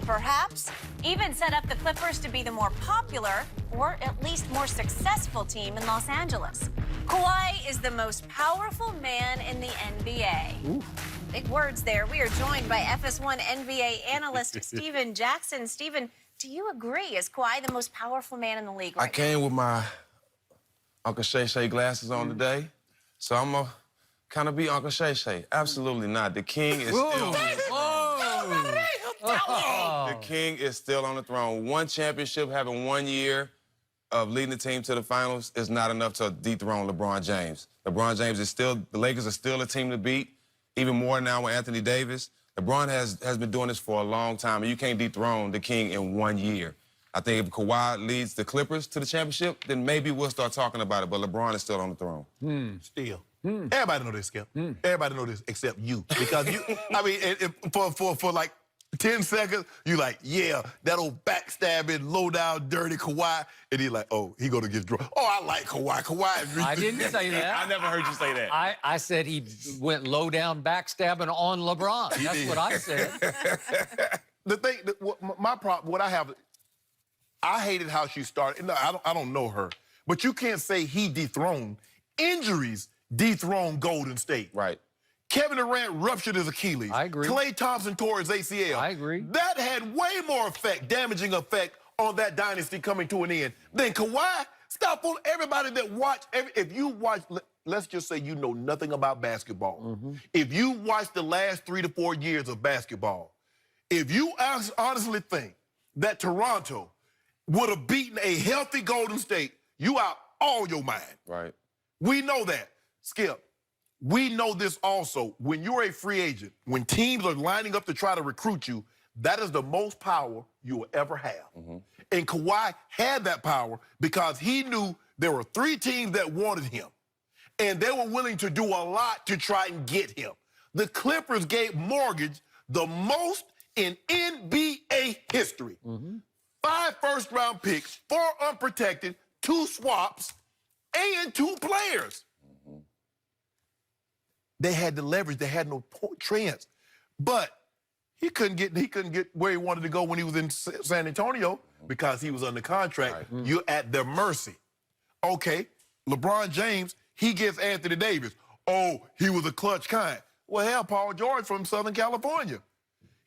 perhaps even set up the Clippers to be the more popular, or at least more successful team in Los Angeles. Kawhi is the most powerful man in the NBA. Ooh. Big words there. We are joined by FS1 NBA analyst Steven Jackson. Steven, do you agree? Is Kawhi the most powerful man in the league right I came with my Uncle Shay Shay glasses on today, so I'm going to kind of be Uncle Shay Shay. Absolutely not. The king is still... The king is still on the throne. One championship, having 1 year of leading the team to the finals is not enough to dethrone LeBron James. LeBron James is still, the Lakers are still a team to beat, even more now with Anthony Davis. LeBron has been doing this for a long time, and you can't dethrone the king in 1 year. I think if Kawhi leads the Clippers to the championship, then maybe we'll start talking about it, but LeBron is still on the throne. Still. Everybody know this, Skip. Everybody know this except you. Because you, I mean, for like 10 seconds, you like, yeah, that old backstabbing, low-down, dirty Kawhi. And he's like, oh, he gonna get drunk. Oh, I like Kawhi. Kawhi. I didn't say that. I never heard you say that. I said he went low-down backstabbing on LeBron. That's what I said. The thing, my problem, what I have, I hated how she started. No, I don't know her. But you can't say he dethroned. Injuries dethroned Golden State. Right. Kevin Durant ruptured his Achilles. I agree. Klay Thompson tore his ACL. I agree. That had way more effect, damaging effect on that dynasty coming to an end than Kawhi. Stop fooling everybody that watch. If you watch, let's just say you know nothing about basketball. If you watch the last 3 to 4 years of basketball, if you honestly think that Toronto would have beaten a healthy Golden State, you out all your mind. Right. We know that. Skip, we know this also. When you're a free agent, when teams are lining up to try to recruit you, that is the most power you will ever have. And Kawhi had that power because he knew there were 3 teams that wanted him. And they were willing to do a lot to try and get him. The Clippers gave mortgage the most in NBA history. 5 first-round picks, 4 unprotected, 2 swaps, and 2 players. They had the leverage. They had no chance. But he couldn't get where he wanted to go when he was in San Antonio because he was under contract. You're at their mercy. Okay, LeBron James, he gets Anthony Davis. Oh, he was a clutch kind. Well, hell, Paul George from Southern California.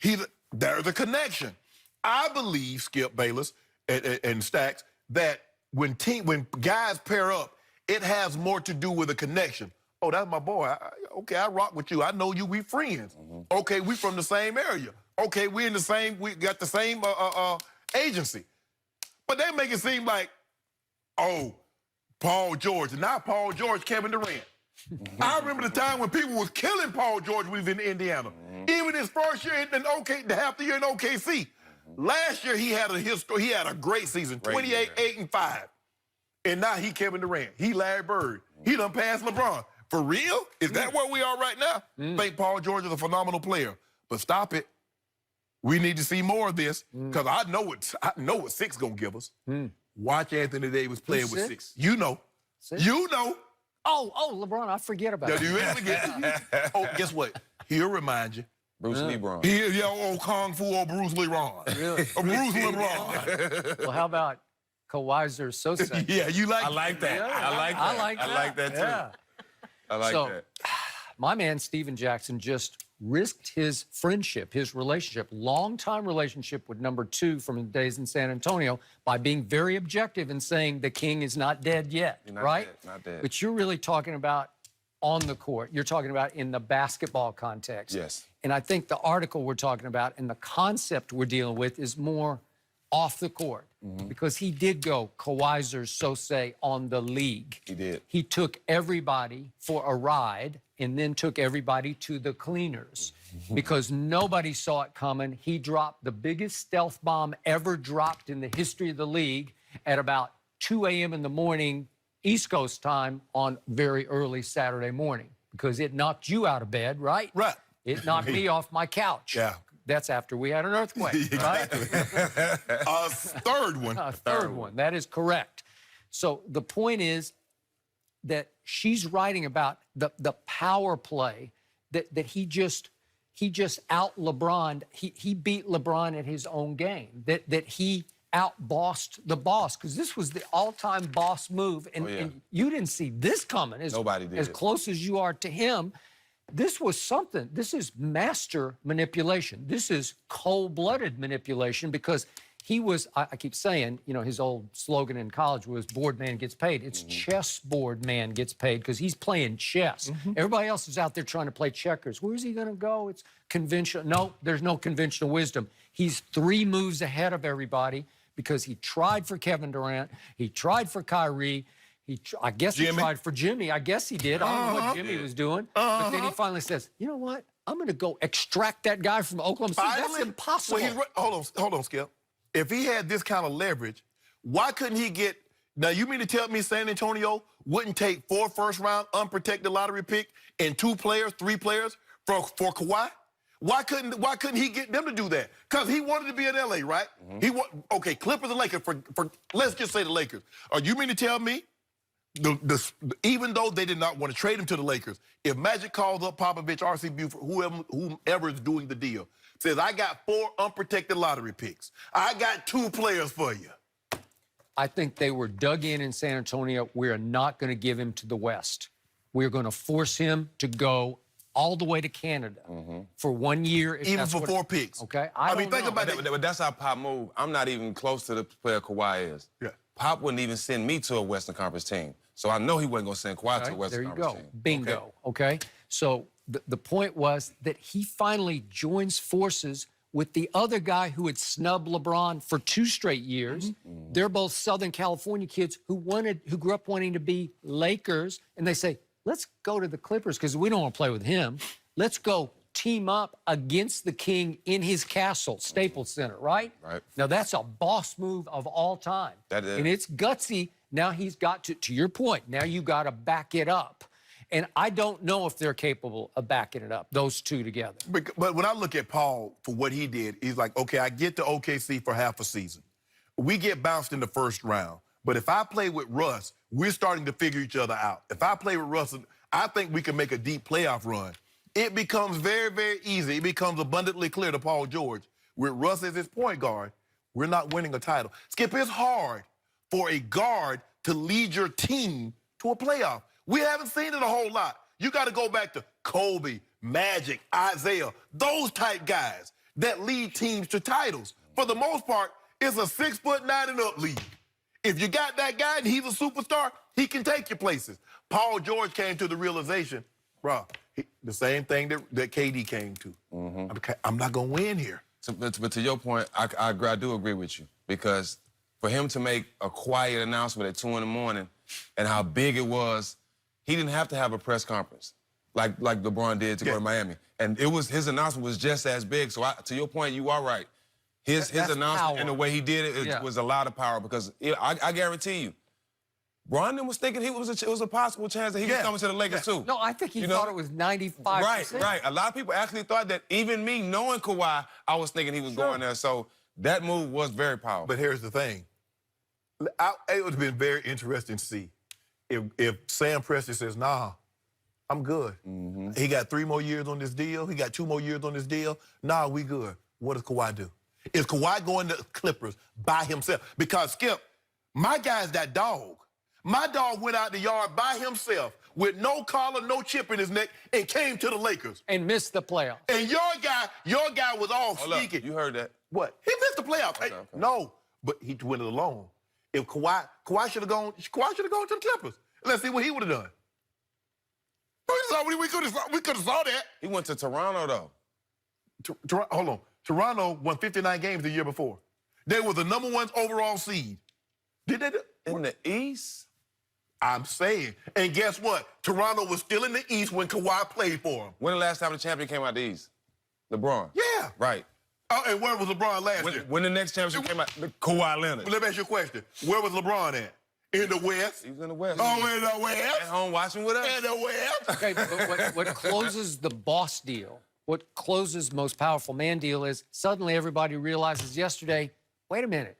There's a connection. I believe, Skip Bayless and Stacks, that when guys pair up, it has more to do with a connection. Oh, that's my boy. Okay, I rock with you. I know you. We friends. Okay, we from the same area. Okay, we got the same agency. But they make it seem like, oh, Paul George. Not Paul George, Kevin Durant. I remember the time when people was killing Paul George when he was in Indiana. Even his first year the half the year in OKC. Last year he had a great season, 28, 8, and 5. And now he Kevin Durant. He Larry Bird. He done passed LeBron. For real? Is that where we are right now? Think Paul George is a phenomenal player. But stop it. We need to see more of this because I know what 6 gonna give us. Watch Anthony Davis playing with 6. You know. 6? You know. Oh, LeBron, I forget about Do you really forget? Oh, guess what? He'll remind you. Bruce Lee Braun. Old Kung Fu or Bruce Lee Ron. Really? Or Bruce Lee Ron. Well, how about Kawhi's or Sosei? Yeah, you like I like that. Yeah, I like that. I like that. too. Yeah. I like that. My man, Steven Jackson, just risked his friendship, his relationship, long-time relationship with number 2 from his days in San Antonio by being very objective and saying the king is not dead yet, right? Dead, not dead. But you're really talking about on the court. You're talking about in the basketball context. Yes. And I think the article we're talking about and the concept we're dealing with is more off the court. Because he did go Kawhi or Sosei on the league. He did. He took everybody for a ride and then took everybody to the cleaners because nobody saw it coming. He dropped the biggest stealth bomb ever dropped in the history of the league at about 2 a.m. in the morning, East Coast time, on very early Saturday morning because it knocked you out of bed, right? Right. It knocked me off my couch. Yeah. That's after we had an earthquake, right? A third one. A third one. That is correct. So the point is that she's writing about the power play that he just he just out-LeBroned. He beat LeBron at his own game, that he out-bossed the boss, because this was the all-time boss move, and you didn't see this coming. Nobody did. As close as you are to him, this was something. This is master manipulation. This is cold-blooded manipulation, because he was, I keep saying, you know, his old slogan in college was board man gets paid. It's chessboard man gets paid, because he's playing chess. Everybody else is out there trying to play checkers. Where's he going to go? It's conventional. No, there's no conventional wisdom. He's 3 moves ahead of everybody, because he tried for Kevin Durant. He tried for Kyrie. I guess he tried for Jimmy. I guess he did. I don't know what Jimmy was doing. But then he finally says, you know what? I'm going to go extract that guy from Oklahoma City. That's impossible. Well, hold on, Skip. If he had this kind of leverage, why couldn't he get... Now, you mean to tell me San Antonio wouldn't take 4 first-round unprotected lottery pick and 2 players, 3 players for Kawhi? Why couldn't he get them to do that? Because he wanted to be in L.A., right? Okay, Clippers and Lakers, for let's just say the Lakers. Are you mean to tell me, even though they did not want to trade him to the Lakers, if Magic calls up Popovich, R.C. Buford, whomever is doing the deal, says, I got 4 unprotected lottery picks, I got 2 players for you. I think they were dug in San Antonio. We're not going to give him to the West. We're going to force him to go all the way to Canada for 1 year. Even for 4 picks. Okay. I mean, think about that. But that's how Pop moved. I'm not even close to the player Kawhi is. Yeah. Pop wouldn't even send me to a Western Conference team. So I know he wasn't going to send Kawhi to a Western Conference team. There you go. Bingo. Okay. So the point was that he finally joins forces with the other guy who had snubbed LeBron for 2 straight years. They're both Southern California kids who grew up wanting to be Lakers, and they say, let's go to the Clippers because we don't want to play with him. Let's go team up against the king in his castle, Staples Center, right? Right. Now, that's a boss move of all time. That is. And it's gutsy. Now he's got to your point, now you got to back it up. And I don't know if they're capable of backing it up, those 2 together. But when I look at Paul for what he did, he's like, okay, I get to OKC for half a season. We get bounced in the first round. But if I play with Russ, we're starting to figure each other out. If I play with Russ, I think we can make a deep playoff run. It becomes very, very easy. It becomes abundantly clear to Paul George, with Russ as his point guard, we're not winning a title. Skip, it's hard for a guard to lead your team to a playoff. We haven't seen it a whole lot. You got to go back to Kobe, Magic, Isaiah, those type guys that lead teams to titles. For the most part, it's a 6'9" and up league. If you got that guy and he's a superstar, he can take you places. Paul George came to the realization, bro, the same thing that KD came to. I'm not going to win here. But to your point, I do agree with you, because for him to make a quiet announcement at 2 in the morning and how big it was, he didn't have to have a press conference like LeBron did to go to Miami. And his announcement was just as big. So to your point, you are right. His announcement power. And the way he did it, was a lot of power, because I guarantee you, Bron was thinking it was a possible chance that he was coming to the Lakers too. No, I think he thought it was 95%. Right. A lot of people actually thought that. Even me, knowing Kawhi, I was thinking he was going there. So that move was very powerful. But here's the thing. It would have been very interesting to see if Sam Presti says, nah, I'm good. He got 3 more years on this deal. He got 2 more years on this deal. Nah, we good. What does Kawhi do? Is Kawhi going to Clippers by himself? Because, Skip, my guy's that dog. My dog went out the yard by himself with no collar, no chip in his neck, and came to the Lakers. And missed the playoffs. And your guy was all sneaky. You heard that. What? He missed the playoffs. Okay. No, but he went it alone. If Kawhi should have gone to the Clippers. Let's see what he would have done. We could have saw that. He went to Toronto, though. Hold on. Toronto won 59 games the year before. They were the #1 overall seed. Did they? In the East? I'm saying. And guess what? Toronto was still in the East when Kawhi played for him. When the last time the champion came out the East? LeBron. Yeah. Right. And where was LeBron last year? When the next championship came out, Kawhi Leonard. Let me ask you a question. Where was LeBron at? In the West? He was in the West. Oh, in the West? At home watching with us? In the West? Okay, but what closes the boss deal, what closes most powerful man deal is suddenly everybody realizes yesterday, wait a minute,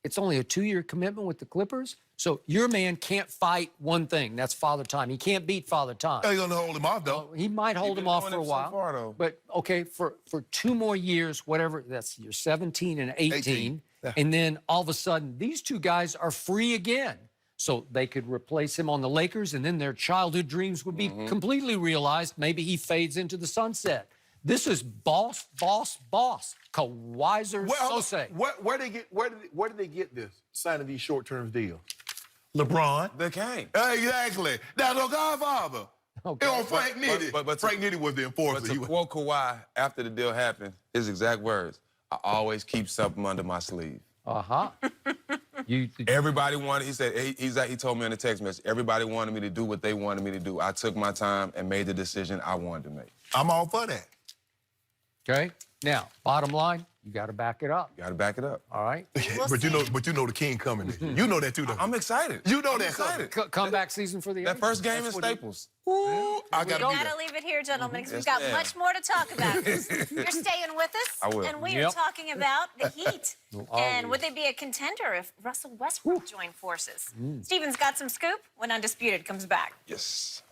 It's only a 2-year commitment with the Clippers. So your man can't fight one thing. That's Father Time. He can't beat Father Time. They're going to hold him off, though. He might hold him off doing for a it so while. far, though. But, okay, for 2 more years, whatever, that's you're 17 and 18. Yeah. And then all of a sudden, these 2 guys are free again. So they could replace him on the Lakers, and then their childhood dreams would be completely realized. Maybe he fades into the sunset. This is boss, boss, boss. Kawhi Sose. Where did they get this? Signing these short-term deals? LeBron. They came. Exactly. That's no Godfather. Okay. It was Frank Nitty. but Frank Nitty was the enforcer. But to quote Kawhi after the deal happened, his exact words, I always keep something under my sleeve. Uh-huh. Everybody wanted, he said, he told me in a text message, everybody wanted me to do what they wanted me to do. I took my time and made the decision I wanted to make. I'm all for that. Okay? Now, bottom line, you got to back it up. You gotta back it up. All right? But you know the king coming this year. You know that too, though. I'm excited. You know I'm that excited. Comeback season for the That A's? first game That's in what he- Staples. Ooh, I gotta be there. Gotta leave it here, gentlemen, because we've Yes, got ma'am. much more to talk about. You're staying with us, I will. and we are Yep. talking about the Heat. Always. And would they be a contender if Russell Westbrook joined forces? Steven's got some scoop when Undisputed comes back. Yes.